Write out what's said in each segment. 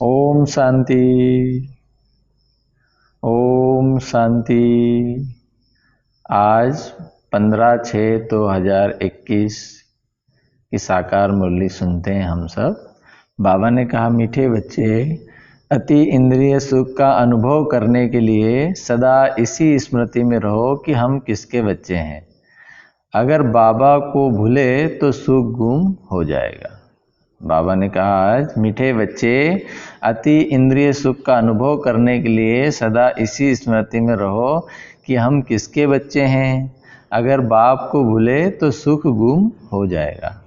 ओम शांति। ओम शांति। आज 15/6/2021 की साकार मुरली सुनते हैं हम सब। बाबा ने कहा, मीठे बच्चे, अति इंद्रिय सुख का अनुभव करने के लिए सदा इसी स्मृति में रहो कि हम किसके बच्चे हैं। अगर बाबा को भूले तो सुख गुम हो जाएगा। बाबा ने कहा, आज मीठे बच्चे, अति इंद्रिय सुख का अनुभव करने के लिए सदा इसी स्मृति में रहो कि हम किसके बच्चे हैं। अगर बाप को भूले तो सुख गुम हो जाएगा।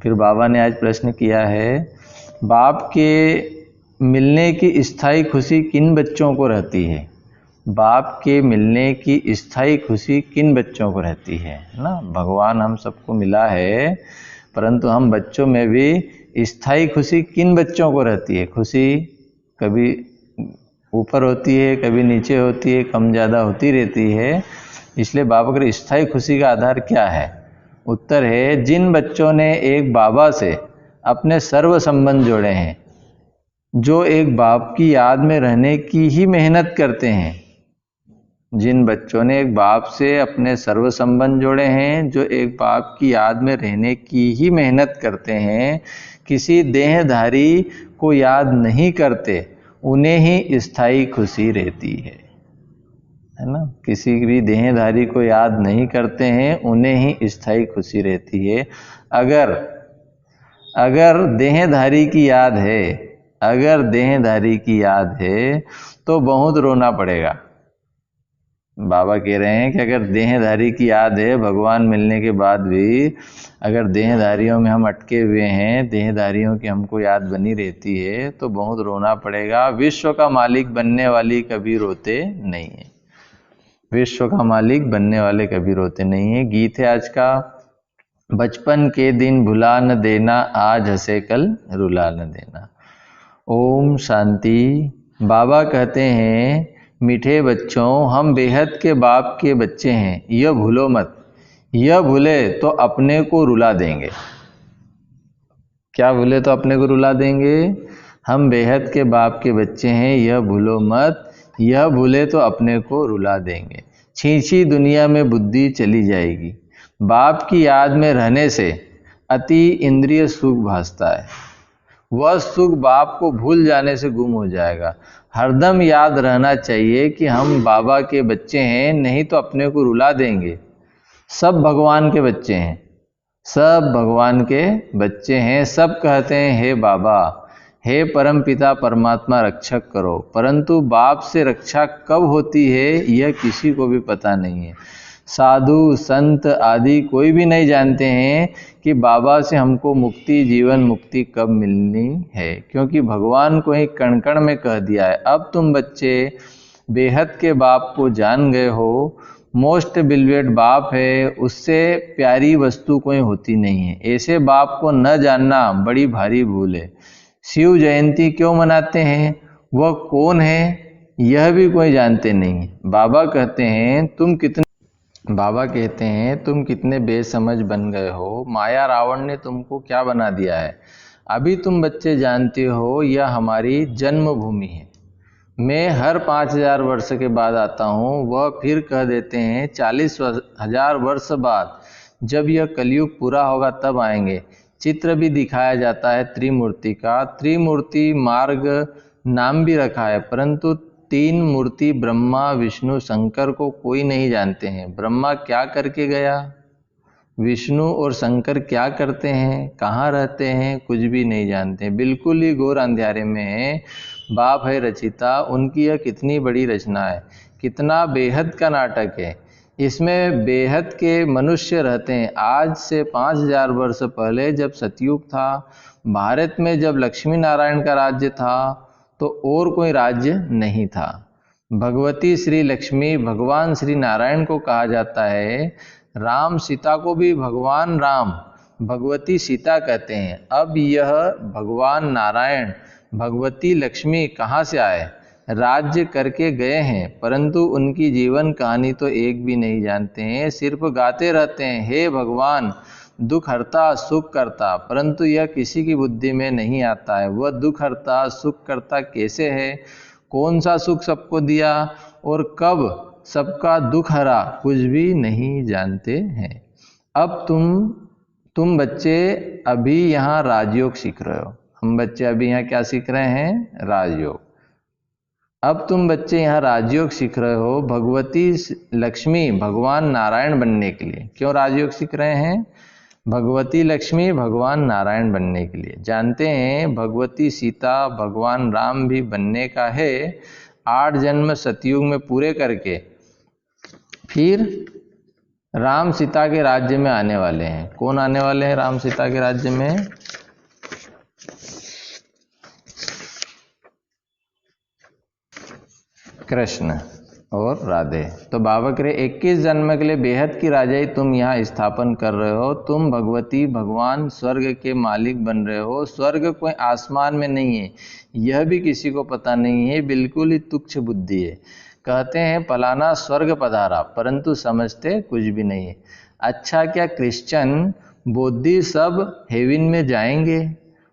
फिर बाबा ने आज प्रश्न किया है, बाप के मिलने की स्थायी खुशी किन बच्चों को रहती है। बाप के मिलने की स्थायी खुशी किन बच्चों को रहती है ना। भगवान हम सबको मिला है, परंतु हम बच्चों में भी स्थायी खुशी किन बच्चों को रहती है। खुशी कभी ऊपर होती है, कभी नीचे होती है, कम ज़्यादा होती रहती है। इसलिए बाबा के स्थायी खुशी का आधार क्या है। उत्तर है, जिन बच्चों ने एक बाबा से अपने सर्व संबंध जोड़े हैं, जो एक बाप की याद में रहने की ही मेहनत करते हैं। जिन बच्चों ने एक बाप से अपने सर्व संबंध जोड़े हैं, जो एक बाप की याद में रहने की ही मेहनत करते हैं, किसी देहधारी को याद नहीं करते, उन्हें ही स्थायी खुशी रहती है ना। किसी भी देहधारी को याद नहीं करते हैं, उन्हें ही स्थायी खुशी रहती है। अगर देहधारी की याद है, अगर देहधारी की याद है तो बहुत रोना पड़ेगा। बाबा कह रहे हैं कि अगर देहधारी की याद है, भगवान मिलने के बाद भी अगर देहधारियों में हम अटके हुए हैं, देहधारियों की हमको याद बनी रहती है, तो बहुत रोना पड़ेगा। विश्व का मालिक बनने वाली कभी रोते नहीं है। विश्व का मालिक बनने वाले कभी रोते नहीं है। गीत है आज का, बचपन के दिन भुला न देना, आज हंसे कल रुला न देना। ओम शांति। बाबा कहते हैं, मीठे बच्चों, हम बेहद के बाप के बच्चे हैं, यह भूलो मत। यह भूले तो अपने को रुला देंगे। क्या भूले तो अपने को रुला देंगे। हम बेहद के बाप के बच्चे हैं, यह भूलो मत। यह भूले तो अपने को रुला देंगे। छींची दुनिया में बुद्धि चली जाएगी। बाप की याद में रहने से अति इंद्रिय सुख भासता है। वह सुख बाप को भूल जाने से गुम हो जाएगा। हरदम याद रहना चाहिए कि हम बाबा के बच्चे हैं, नहीं तो अपने को रुला देंगे। सब भगवान के बच्चे हैं, सब भगवान के बच्चे हैं। सब कहते हैं, हे बाबा, हे परम पिता परमात्मा, रक्षक करो। परंतु बाप से रक्षा कब होती है, यह किसी को भी पता नहीं है। साधु संत आदि कोई भी नहीं जानते हैं कि बाबा से हमको मुक्ति, जीवन मुक्ति कब मिलनी है, क्योंकि भगवान को ही कण कण में कह दिया है। अब तुम बच्चे बेहद के बाप को जान गए हो। मोस्ट बिलवेड बाप है, उससे प्यारी वस्तु कोई होती नहीं है। ऐसे बाप को न जानना बड़ी भारी भूल है। शिव जयंती क्यों मनाते हैं, वह कौन है, यह भी कोई जानते नहीं। बाबा कहते हैं, तुम कितने बेसमझ बन गए हो। माया रावण ने तुमको क्या बना दिया है। अभी तुम बच्चे जानते हो, यह हमारी जन्मभूमि है। मैं हर 5000 वर्ष के बाद आता हूँ। वह फिर कह देते हैं 40,000 वर्ष बाद, जब यह कलयुग पूरा होगा तब आएंगे। चित्र भी दिखाया जाता है त्रिमूर्ति का। त्रिमूर्ति मार्ग नाम भी रखा है, परंतु 3 मूर्ति ब्रह्मा विष्णु शंकर को कोई नहीं जानते हैं। ब्रह्मा क्या करके गया, विष्णु और शंकर क्या करते हैं, कहाँ रहते हैं, कुछ भी नहीं जानते। बिल्कुल ही घोर अंधेरे में है। बाप है रचिता, उनकी यह कितनी बड़ी रचना है, कितना बेहद का नाटक है। इसमें बेहद के मनुष्य रहते हैं। आज से 5000 वर्ष पहले जब सतयुग था, भारत में जब लक्ष्मी नारायण का राज्य था, तो और कोई राज्य नहीं था। भगवती श्री लक्ष्मी भगवान श्री नारायण को कहा जाता है। राम सीता को भी भगवान राम भगवती सीता कहते हैं। अब यह भगवान नारायण भगवती लक्ष्मी कहाँ से आए, राज्य करके गए हैं, परंतु उनकी जीवन कहानी तो एक भी नहीं जानते हैं। सिर्फ गाते रहते हैं, हे भगवान दुख हरता सुख करता, परंतु यह किसी की बुद्धि में नहीं आता है। वह दुख हरता सुख करता कैसे है, कौन सा सुख सबको दिया और कब सबका दुख हरा, कुछ भी नहीं जानते हैं। अब तुम बच्चे अभी यहाँ राजयोग सीख रहे हो। हम बच्चे अभी यहाँ क्या सीख रहे हैं, राजयोग। अब तुम बच्चे यहाँ राजयोग सीख रहे हो भगवती लक्ष्मी भगवान नारायण बनने के लिए। क्यों राजयोग सीख रहे हैं, भगवती लक्ष्मी भगवान नारायण बनने के लिए। जानते हैं भगवती सीता भगवान राम भी बनने का है, 8 जन्म सतयुग में पूरे करके फिर राम सीता के राज्य में आने वाले हैं। कौन आने वाले हैं राम सीता के राज्य में, कृष्ण और राधे। तो बाबा कह रहे 21 जन्म के लिए बेहद की राजाई तुम यहाँ स्थापन कर रहे हो। तुम भगवती भगवान स्वर्ग के मालिक बन रहे हो। स्वर्ग कोई आसमान में नहीं है, यह भी किसी को पता नहीं है, बिल्कुल ही तुच्छ बुद्धि है। कहते हैं फलाना स्वर्ग पधारा, परंतु समझते कुछ भी नहीं है। अच्छा क्या क्रिश्चियन बौद्धी सब हेवन में जाएंगे,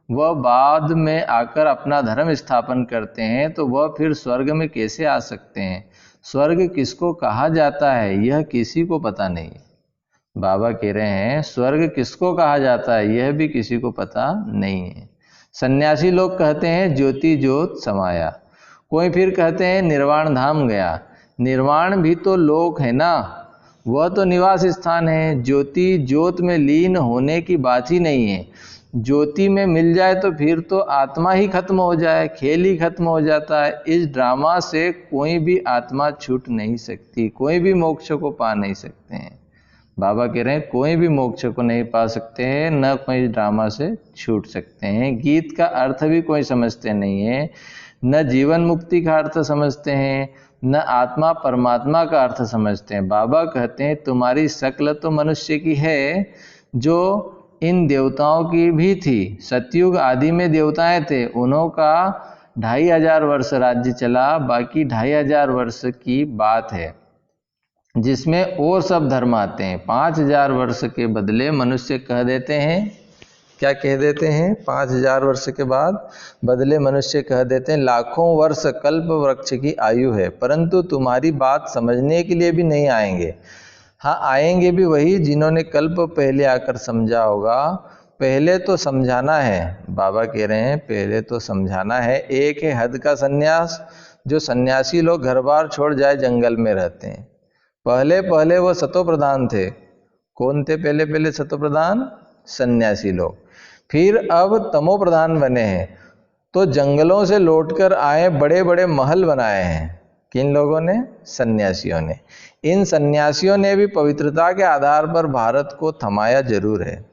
वह बाद में आकर अपना धर्म स्थापन करते हैं, तो वह फिर स्वर्ग में कैसे आ सकते हैं। स्वर्ग किसको कहा जाता है यह किसी को पता नहीं है। बाबा कह रहे हैं स्वर्ग किसको कहा जाता है यह भी किसी को पता नहीं है। सन्यासी लोग कहते हैं ज्योति ज्योत समाया, कोई फिर कहते हैं निर्वाण धाम गया। निर्वाण भी तो लोक है ना, वह तो निवास स्थान है। ज्योति ज्योत में लीन होने की बात ही नहीं है। ज्योति में मिल जाए तो फिर तो आत्मा ही खत्म हो जाए, खेल ही खत्म हो जाता है। इस ड्रामा से कोई भी आत्मा छूट नहीं सकती, कोई भी मोक्ष को पा नहीं सकते हैं। बाबा कह रहे हैं कोई भी मोक्ष को नहीं पा सकते हैं, न कोई ड्रामा से छूट सकते हैं। गीत का अर्थ भी कोई समझते नहीं है, न जीवन मुक्ति का अर्थ समझते हैं, न आत्मा परमात्मा का अर्थ समझते हैं। बाबा कहते हैं तुम्हारी शक्ल तो मनुष्य की है, जो इन देवताओं की भी थी। सतयुग आदि में देवताएं थे, उन्हों का 2500 वर्ष राज्य चला, बाकी 2500 वर्ष की बात है जिसमें और सब धर्म आते हैं। 5000 वर्ष के बदले मनुष्य कह देते हैं, क्या कह देते हैं, 5000 वर्ष के बाद बदले मनुष्य कह देते हैं लाखों वर्ष कल्प वृक्ष की आयु है। परंतु तुम्हारी बात समझने के लिए भी नहीं आएंगे। हाँ आएंगे भी वही जिन्होंने कल्प पहले आकर समझा होगा। पहले तो समझाना है, बाबा कह रहे हैं पहले तो समझाना है। एक है हद का सन्यास, जो सन्यासी लोग घर बार छोड़ जाए जंगल में रहते हैं। पहले वो सतो प्रधान थे। कौन थे पहले सतो प्रधान, सन्यासी लोग। फिर अब तमो प्रधान बने हैं, तो जंगलों से लौटकर आए बड़े बड़े महल बनाए हैं। किन लोगों ने, सन्यासियों ने। इन सन्यासियों ने भी पवित्रता के आधार पर भारत को थमाया जरूर है।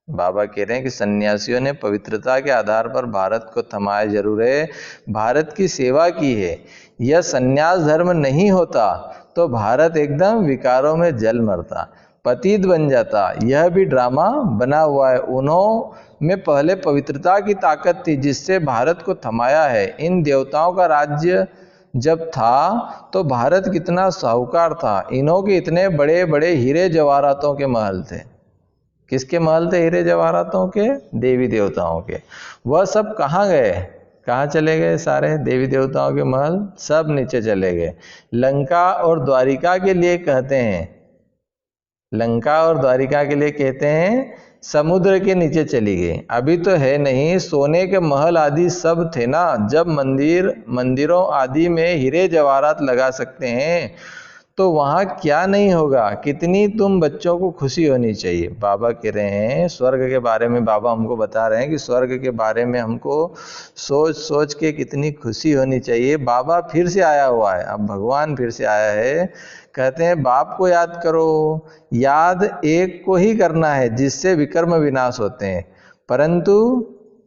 बाबा कह रहे हैं कि सन्यासियों ने पवित्रता के आधार पर भारत को थमाया जरूर है, भारत की सेवा की है। यह सन्यास धर्म नहीं होता तो भारत एकदम विकारों में जल मरता, पतित बन जाता। यह भी ड्रामा बना हुआ है। उन्हों में पहले पवित्रता की ताकत थी जिससे भारत को थमाया है। इन देवताओं का राज्य जब था तो भारत कितना साहूकार था। इन्हों के इतने बड़े बड़े हीरे जवाहरातों के महल थे। किसके महल थे हीरे जवाहरातों के, देवी देवताओं के। वह सब कहाँ गए, कहाँ चले गए, सारे देवी देवताओं के महल सब नीचे चले गए। लंका और द्वारिका के लिए कहते हैं, लंका और द्वारिका के लिए कहते हैं समुद्र के नीचे चली गई। अभी तो है नहीं, सोने के महल आदि सब थे ना। जब मंदिरों आदि में हीरे जवाहरात लगा सकते हैं तो वहाँ क्या नहीं होगा। कितनी तुम बच्चों को खुशी होनी चाहिए। बाबा कह रहे हैं स्वर्ग के बारे में, बाबा हमको बता रहे हैं कि स्वर्ग के बारे में हमको सोच सोच के कितनी खुशी होनी चाहिए। बाबा फिर से आया हुआ है, अब भगवान फिर से आया है। कहते हैं बाप को याद करो। याद एक को ही करना है जिससे विकर्म विनाश होते हैं, परंतु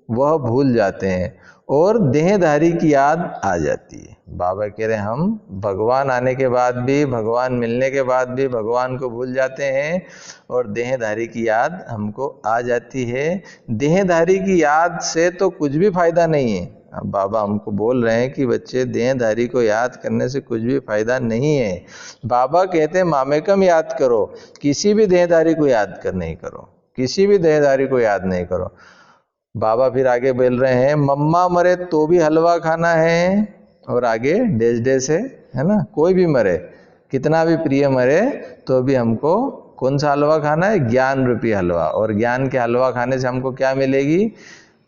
वह भूल जाते हैं और देहधारी की याद आ जाती है। बाबा कह रहे हैं हम भगवान आने के बाद भी, भगवान मिलने के बाद भी भगवान को भूल जाते हैं और देहधारी की याद हमको आ जाती है। देहधारी की याद से तो कुछ भी फायदा नहीं है। अब बाबा हमको बोल रहे हैं कि बच्चे देहधारी को याद करने से कुछ भी फायदा नहीं है। बाबा कहते हैं मामेकम याद करो, किसी भी देहधारी को याद कर नहीं करो। किसी भी देहधारी को याद नहीं करो। बाबा फिर आगे बोल रहे हैं, मम्मा मरे तो भी हलवा खाना है, और आगे डेज डेज है ना, कोई भी मरे, कितना भी प्रिय मरे, तो भी हमको कौन सा हलवा खाना है? ज्ञान रूपी हलवा। और ज्ञान के हलवा खाने से हमको क्या मिलेगी?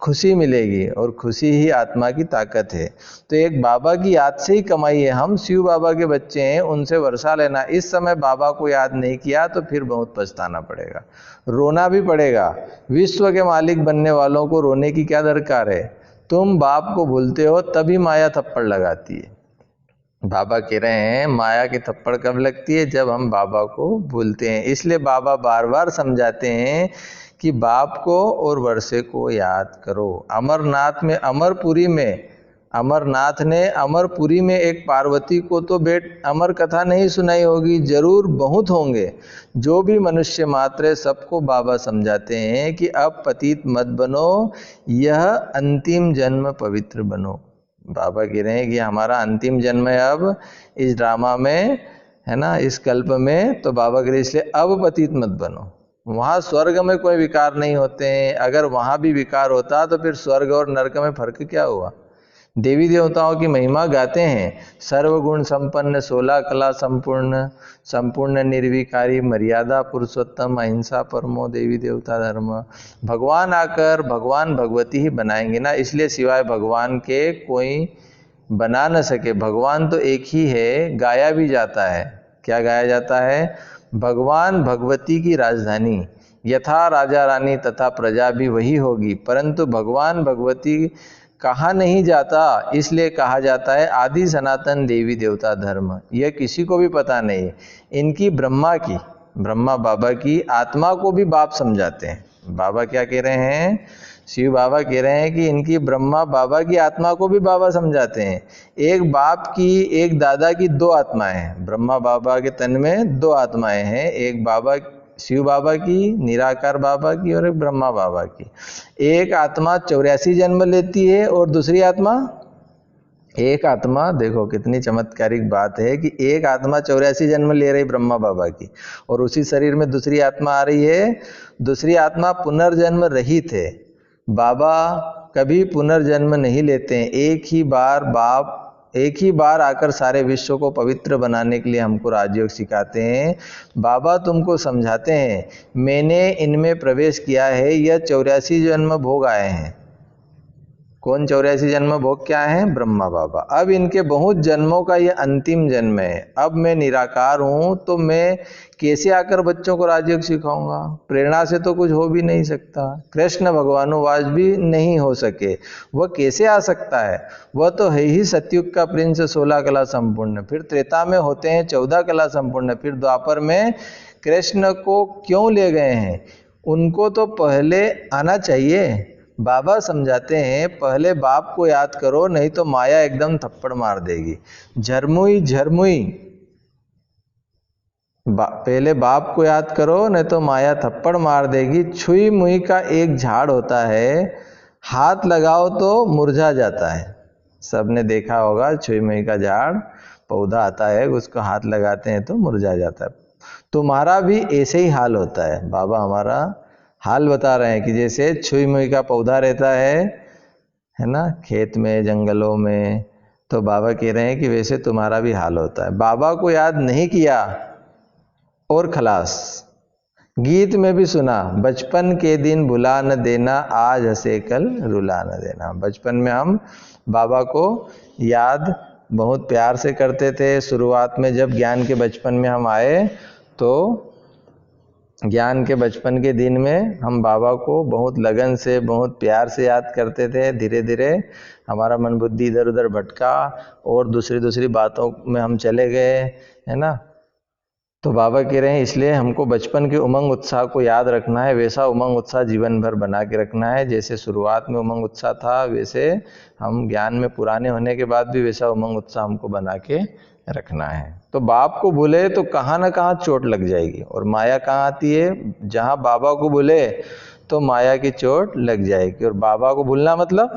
खुशी मिलेगी, और खुशी ही आत्मा की ताकत है। तो एक बाबा की याद से ही कमाई है। हम शिव बाबा के बच्चे हैं, उनसे वर्षा लेना। इस समय बाबा को याद नहीं किया तो फिर बहुत पछताना पड़ेगा, रोना भी पड़ेगा। विश्व के मालिक बनने वालों को रोने की क्या दरकार है? तुम बाप को भूलते हो तभी माया थप्पड़ लगाती है। बाबा कह रहे हैं माया की थप्पड़ कब लगती है? जब हम बाबा को भूलते हैं। इसलिए बाबा बार बार समझाते हैं कि बाप को और वर्षे को याद करो। अमरनाथ में, अमरनाथ ने अमरपुरी में एक पार्वती को तो अमर कथा नहीं सुनाई होगी, जरूर बहुत होंगे। जो भी मनुष्य मात्र है सबको बाबा समझाते हैं कि अब पतित मत बनो, यह अंतिम जन्म पवित्र बनो। बाबा कह रहे हैं कि हमारा अंतिम जन्म है अब इस ड्रामा में, है ना, इस कल्प में। तो बाबा कह रहे इसलिए अब पतित मत बनो। वहाँ स्वर्ग में कोई विकार नहीं होते हैं। अगर वहाँ भी विकार होता तो फिर स्वर्ग और नरक में फर्क क्या हुआ? देवी देवताओं की महिमा गाते हैं, सर्वगुण संपन्न, 16 कला संपूर्ण, संपूर्ण निर्विकारी, मर्यादा पुरुषोत्तम, अहिंसा परमो देवी देवता धर्म। भगवान आकर भगवान भगवती ही बनाएंगे ना, इसलिए सिवाय भगवान के कोई बना न सके। भगवान तो एक ही है, गाया भी जाता है। क्या गाया जाता है? भगवान भगवती की राजधानी, यथा राजा रानी तथा प्रजा भी वही होगी। परंतु भगवान भगवती कहा नहीं जाता, इसलिए कहा जाता है आदि सनातन देवी देवता धर्म। यह किसी को भी पता नहीं। इनकी ब्रह्मा बाबा की आत्मा को भी बाप समझाते हैं। बाबा क्या कह रहे हैं? शिव बाबा कह रहे हैं कि इनकी ब्रह्मा बाबा की आत्मा को भी बाबा समझाते हैं। एक बाप की, एक दादा की 2 आत्माएं हैं। ब्रह्मा बाबा के तन में 2 आत्माएं हैं, एक बाबा शिव बाबा की, निराकार बाबा की, और एक ब्रह्मा बाबा की। एक आत्मा 84 जन्म लेती है, और दूसरी आत्मा, एक आत्मा, देखो कितनी चमत्कारिक बात है कि एक आत्मा 84 जन्म ले रही ब्रह्मा बाबा की, और उसी शरीर में दूसरी आत्मा आ रही है। दूसरी आत्मा पुनर्जन्म रहित है। बाबा कभी पुनर्जन्म नहीं लेते हैं। एक ही बार आकर सारे विश्व को पवित्र बनाने के लिए हमको राजयोग सिखाते हैं। बाबा तुमको समझाते हैं, मैंने इनमें प्रवेश किया है, यह 84 जन्म भोग आए हैं। कौन 84 जन्म भोग क्या है? ब्रह्मा बाबा। अब इनके बहुत जन्मों का यह अंतिम जन्म है। अब मैं निराकार हूं, तो मैं कैसे आकर बच्चों को राजयोग सिखाऊंगा? प्रेरणा से तो कुछ हो भी नहीं सकता। कृष्ण भगवानुवास भी नहीं हो सके, वह कैसे आ सकता है? वह तो है ही सतयुग का प्रिंस, 16 कला संपूर्ण। फिर त्रेता में होते हैं 14 कला संपूर्ण। फिर द्वापर में कृष्ण को क्यों ले गए हैं? उनको तो पहले आना चाहिए। बाबा समझाते हैं पहले बाप को याद करो, नहीं तो माया एकदम थप्पड़ मार देगी। झरमुई पहले बाप को याद करो, नहीं तो माया थप्पड़ मार देगी। छुई मुई का एक झाड़ होता है, हाथ लगाओ तो मुरझा जाता है। सबने देखा होगा, छुई मुई का झाड़ पौधा आता है, उसको हाथ लगाते हैं तो मुरझा जाता है। तुम्हारा भी ऐसे ही हाल होता है। बाबा हमारा हाल बता रहे हैं कि जैसे छुई मुई का पौधा रहता है ना, खेत में, जंगलों में, तो बाबा कह रहे हैं कि वैसे तुम्हारा भी हाल होता है। बाबा को याद नहीं किया और खलास। गीत में भी सुना, बचपन के दिन भुला न देना, आज हंसे कल रुला न देना। बचपन में हम बाबा को याद बहुत प्यार से करते थे। शुरुआत में जब ज्ञान के बचपन में हम आए, तो ज्ञान के बचपन के दिन में हम बाबा को बहुत लगन से, बहुत प्यार से याद करते थे। धीरे धीरे हमारा मन बुद्धि इधर उधर भटका और दूसरी बातों में हम चले गए, है ना। तो बाबा कह रहे हैं इसलिए हमको बचपन के उमंग उत्साह को याद रखना है। वैसा उमंग उत्साह जीवन भर बना के रखना है। जैसे शुरुआत में उमंग उत्साह था, वैसे हम ज्ञान में पुराने होने के बाद भी वैसा उमंग उत्साह हमको बना के रखना है। तो बाप को भूले तो कहाँ ना कहाँ चोट लग जाएगी। और माया कहाँ आती है? जहाँ बाबा को भूले तो माया की चोट लग जाएगी। और बाबा को भूलना मतलब,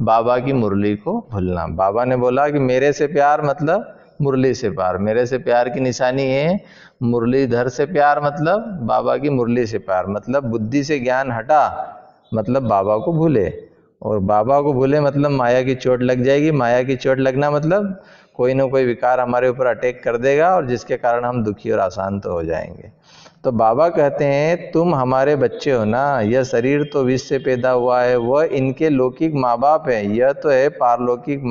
बाबा की मुरली को भूलना। बाबा ने बोला कि मेरे से प्यार मतलब मुरली से प्यार। मेरे से प्यार की निशानी है मुरलीधर से प्यार, मतलब बाबा की मुरली से प्यार, मतलब बुद्धि से ज्ञान हटा मतलब बाबा को भूले, और बाबा को भूले मतलब माया की चोट लग जाएगी। माया की चोट लगना मतलब कोई ना कोई विकार हमारे ऊपर अटैक कर देगा और जिसके कारण हम दुखी और अशांत हो जाएंगे। तो बाबा कहते हैं तुम हमारे बच्चे हो ना, यह शरीर तो विष से पैदा हुआ है, वह इनके लौकिक माँ बाप है, यह तो है पारलौकिक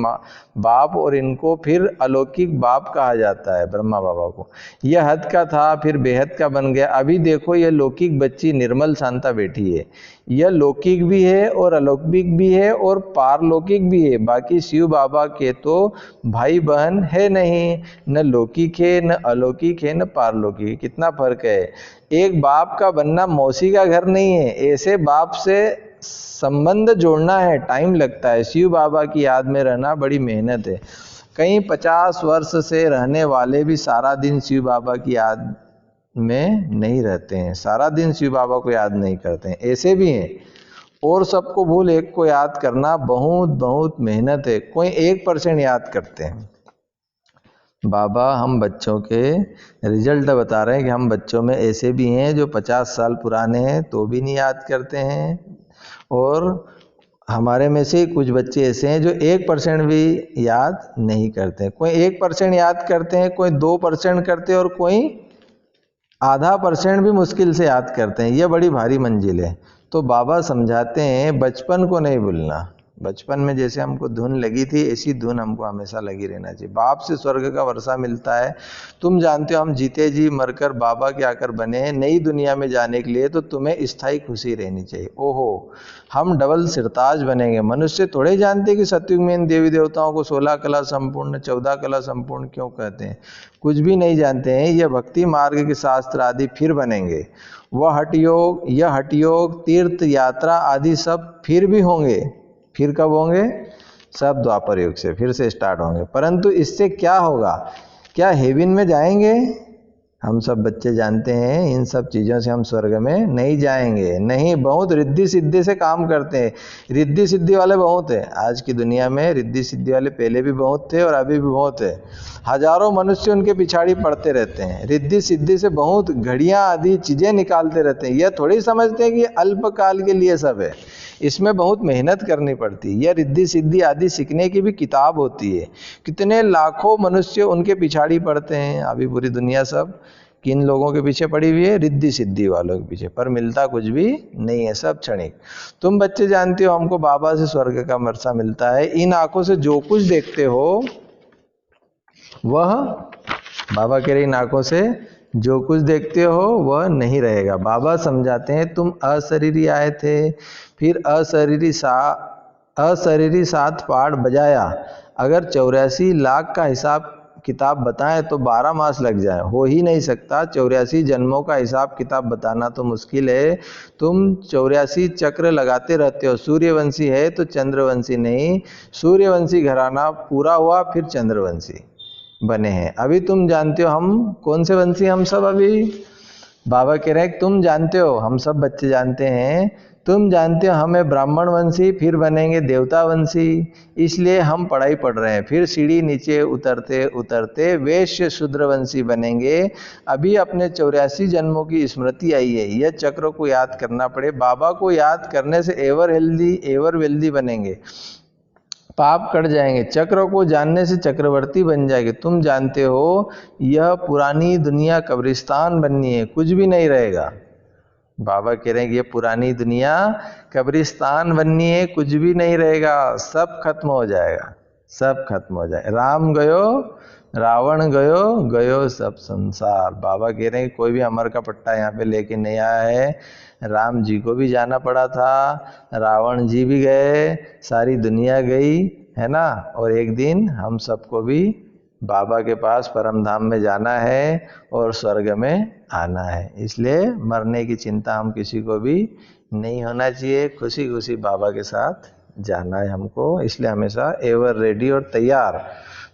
बाप, और इनको फिर अलौकिक बाप कहा जाता है ब्रह्मा बाबा को। यह हद का था फिर बेहद का बन गया। अभी देखो यह लौकिक बच्ची निर्मल शांता बैठी है, यह लौकिक भी है और अलौकिक भी है और पारलौकिक भी है। बाकी शिव बाबा के तो भाई बहन है नहीं, न लौकिक है न अलौकिक है न पारलौकिक। कितना फर्क है। एक बाप का बनना मौसी का घर नहीं है, ऐसे बाप से संबंध जोड़ना है, टाइम लगता है। शिव बाबा की याद में रहना बड़ी मेहनत है। कहीं 50 वर्ष से रहने वाले भी सारा दिन शिव बाबा की याद में नहीं रहते हैं, सारा दिन शिव बाबा को याद नहीं करते हैं, ऐसे भी हैं। और सबको भूल एक को याद करना बहुत बहुत मेहनत है, कोई 1% याद करते हैं। बाबा हम बच्चों के रिजल्ट बता रहे हैं कि हम बच्चों में ऐसे भी हैं जो 50 साल पुराने हैं तो भी नहीं याद करते हैं, और हमारे में से कुछ बच्चे ऐसे हैं जो 1% भी याद नहीं करते। कोई 1% याद करते हैं, कोई 2% करते हैं, और कोई ½ % भी मुश्किल से याद करते हैं। यह बड़ी भारी मंजिल है। तो बाबा समझाते हैं बचपन को नहीं भूलना। बचपन में जैसे हमको धुन लगी थी ऐसी धुन हमको हमेशा लगी रहना चाहिए। बाप से स्वर्ग का वर्षा मिलता है। तुम जानते हो हम जीते जी मरकर बाबा के आकर बने हैं नई दुनिया में जाने के लिए, तो तुम्हें स्थायी खुशी रहनी चाहिए। ओहो हम डबल सिरताज बनेंगे। मनुष्य थोड़े जानते कि सतयुग में इन देवी देवताओं को 16 कला संपूर्ण 14 कला संपूर्ण क्यों कहते हैं, कुछ भी नहीं जानते हैं। यह भक्ति मार्ग के शास्त्र आदि फिर बनेंगे। वह हठ योग, यह हठ योग, तीर्थ यात्रा आदि सब फिर भी होंगे। फिर कब होंगे? सब द्वापर युग से फिर से स्टार्ट होंगे। परंतु इससे क्या होगा? क्या हेवन में जाएंगे? हम सब बच्चे जानते हैं इन सब चीज़ों से हम स्वर्ग में नहीं जाएंगे। नहीं, बहुत रिद्धि सिद्धि से काम करते हैं। रिद्धि सिद्धि वाले बहुत हैं आज की दुनिया में। रिद्धि सिद्धि वाले पहले भी बहुत थे और अभी भी बहुत है। हजारों मनुष्य उनके पिछाड़ी पड़ते रहते हैं। रिद्धि सिद्धि से बहुत घड़ियां आदि चीज़ें निकालते रहते हैं। यह थोड़ी समझते हैं कि अल्पकाल के लिए सब है, इसमें बहुत मेहनत करनी पड़ती है। यह रिद्धि सिद्धि आदि सीखने की भी किताब होती है। कितने लाखों मनुष्य उनके पिछाड़ी पड़ते हैं। अभी पूरी दुनिया सब किन लोगों के पीछे पड़ी हुई है? रिद्धि सिद्धि वालों के पीछे, पर मिलता कुछ भी नहीं है, सब क्षणिक। तुम बच्चे जानते हो हमको बाबा से स्वर्ग का वर्षा मिलता है। इन आंखों से जो कुछ देखते हो वह, बाबा कह रहे इन आंखों से जो कुछ देखते हो वह नहीं रहेगा। बाबा समझाते हैं तुम अशरीरी आए थे, फिर अशरीरी 7 पाठ बजाया। अगर 84 लाख का हिसाब किताब बताएं तो 12 मास लग जाए, हो ही नहीं सकता। 84 जन्मों का हिसाब किताब बताना तो मुश्किल है। तुम 84 चक्र लगाते रहते हो। सूर्यवंशी है तो चंद्रवंशी नहीं। सूर्यवंशी घराना पूरा हुआ फिर चंद्रवंशी बने हैं। अभी तुम जानते हो हम कौन से वंशी, हम सब अभी बाबा कह रहे हैं तुम जानते हो, हम सब बच्चे जानते हैं, तुम जानते हो हमें ब्राह्मण वंशी फिर बनेंगे देवता वंशी। इसलिए हम पढ़ाई पढ़ रहे हैं, फिर सीढ़ी नीचे उतरते उतरते वैश्य शूद्र वंशी बनेंगे। अभी अपने 84 जन्मों की स्मृति आई है, यह चक्र को याद करना पड़े। बाबा को याद करने से एवर हेल्दी एवर वेल्दी बनेंगे, पाप कट जाएंगे। चक्र को जानने से चक्रवर्ती बन जाएंगे। तुम जानते हो यह पुरानी दुनिया कब्रिस्तान बननी है, कुछ भी नहीं रहेगा। बाबा कह रहे हैं कि ये पुरानी दुनिया कब्रिस्तान बननी है, कुछ भी नहीं रहेगा, सब खत्म हो जाएगा, सब खत्म हो जाएगा। राम गयो रावण गयो, गयो सब संसार। बाबा कह रहे हैं कि कोई भी अमर का पट्टा यहाँ पे लेके नहीं आया है। राम जी को भी जाना पड़ा था, रावण जी भी गए, सारी दुनिया गई है ना। और एक दिन हम सबको भी बाबा के पास परम धाम में जाना है और स्वर्ग में आना है। इसलिए मरने की चिंता हम किसी को भी नहीं होना चाहिए। खुशी खुशी बाबा के साथ जाना है हमको, इसलिए हमेशा एवर रेडी और तैयार।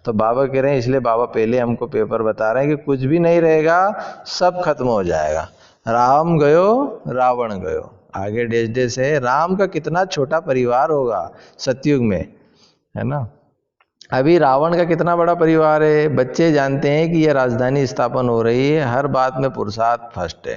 तो बाबा कह रहे हैं, इसलिए बाबा पहले हमको पेपर बता रहे हैं कि कुछ भी नहीं रहेगा, सब खत्म हो जाएगा। राम गयो रावण गयो, आगे डेस डेस है। राम का कितना छोटा परिवार होगा सतयुग में, है ना। अभी रावण का कितना बड़ा परिवार है, बच्चे जानते हैं कि यह राजधानी स्थापन हो रही है, हर बात में पुरुषार्थ फर्स्ट है,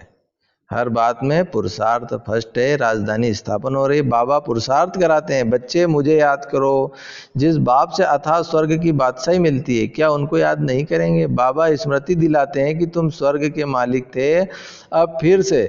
हर बात में पुरुषार्थ फर्स्ट है, राजधानी स्थापन हो रही है, बाबा पुरुषार्थ कराते हैं, बच्चे मुझे याद करो। जिस बाप से अथाह स्वर्ग की बादशाही मिलती है, क्या उनको याद नहीं करेंगे? बाबा स्मृति दिलाते हैं कि तुम स्वर्ग के मालिक थे, अब फिर से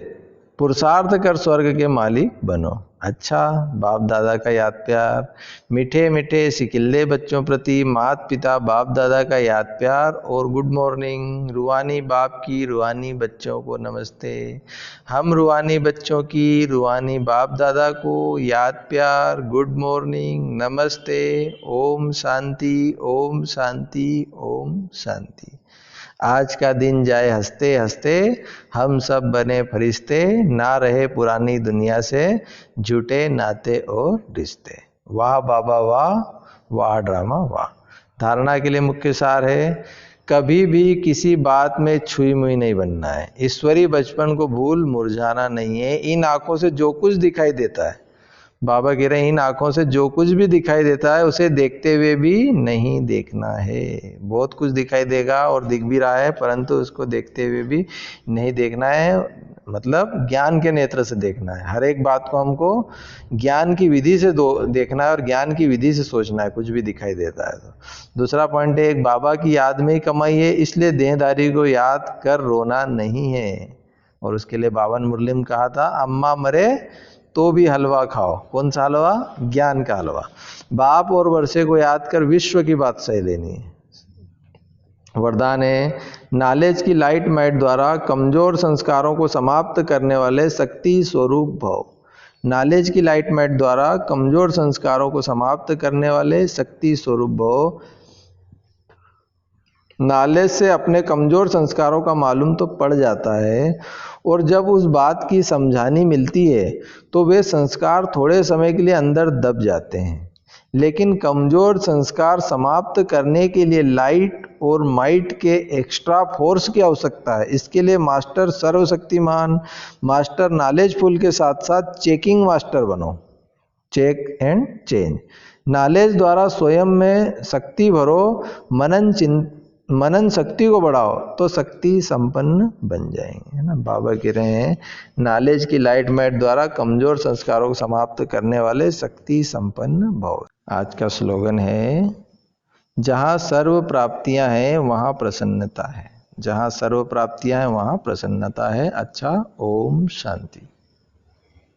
पुरुषार्थ कर स्वर्ग के मालिक बनो। अच्छा, बाप दादा का याद प्यार, मीठे मीठे सिकिल्ले बच्चों प्रति माता पिता बाप दादा का याद प्यार और गुड मॉर्निंग। रूहानी बाप की रूहानी बच्चों को नमस्ते। हम रूहानी बच्चों की रूहानी बाप दादा को याद प्यार, गुड मॉर्निंग, नमस्ते, ओम शांति, ओम शांति, ओम शांति। आज का दिन जाए हंसते हंसते, हम सब बने फरिश्ते, ना रहे पुरानी दुनिया से झूठे नाते और रिश्ते। वाह बाबा वाह, वाह ड्रामा वाह। धारणा के लिए मुख्य सार है, कभी भी किसी बात में छुई मुई नहीं बनना है, ईश्वरी बचपन को भूल मुरझाना नहीं है। इन आंखों से जो कुछ दिखाई देता है, बाबा कह रहे हैं इन आंखों से जो कुछ भी दिखाई देता है उसे देखते हुए भी नहीं देखना है। बहुत कुछ दिखाई देगा और दिख भी रहा है, परंतु उसको देखते हुए भी नहीं देखना है, मतलब ज्ञान के नेत्र से देखना है। हर एक बात को हमको ज्ञान की विधि से देखना है और ज्ञान की विधि से सोचना है, कुछ भी दिखाई देता है तो। दूसरा पॉइंट है, एक बाबा की याद में ही कमाई है, इसलिए देहधारी को याद कर रोना नहीं है। और उसके लिए बावन मुरली में कहा था, अम्मा मरे तो भी हलवा खाओ। कौन सा हलवा? ज्ञान का हलवा। बाप और वर्षे को याद कर विश्व की बात सही लेनी है। वरदान है, नॉलेज की लाइट माइट द्वारा कमजोर संस्कारों को समाप्त करने वाले शक्ति स्वरूप भव। नॉलेज की लाइट माइट द्वारा कमजोर संस्कारों को समाप्त करने वाले शक्ति स्वरूप भव। नॉलेज से अपने कमजोर संस्कारों का मालूम तो पड़ जाता है, और जब उस बात की समझानी मिलती है तो वे संस्कार थोड़े समय के लिए अंदर दब जाते हैं। लेकिन कमजोर संस्कार समाप्त करने के लिए लाइट और माइट के एक्स्ट्रा फोर्स की आवश्यकता है। इसके लिए मास्टर सर्वशक्तिमान, मास्टर नॉलेजफुल के साथ साथ चेकिंग मास्टर बनो, चेक एंड चेंज। नॉलेज द्वारा स्वयं में शक्ति भरो, मनन शक्ति को बढ़ाओ तो शक्ति संपन्न बन जाएंगे, है ना। बाबा कह रहे हैं, नॉलेज की लाइट माइट द्वारा कमजोर संस्कारों को समाप्त करने वाले शक्ति संपन्न भव। आज का स्लोगन है, जहाँ सर्व प्राप्तियां हैं वहाँ प्रसन्नता है, जहाँ सर्व प्राप्तियां हैं वहाँ प्रसन्नता है। अच्छा, ओम शांति।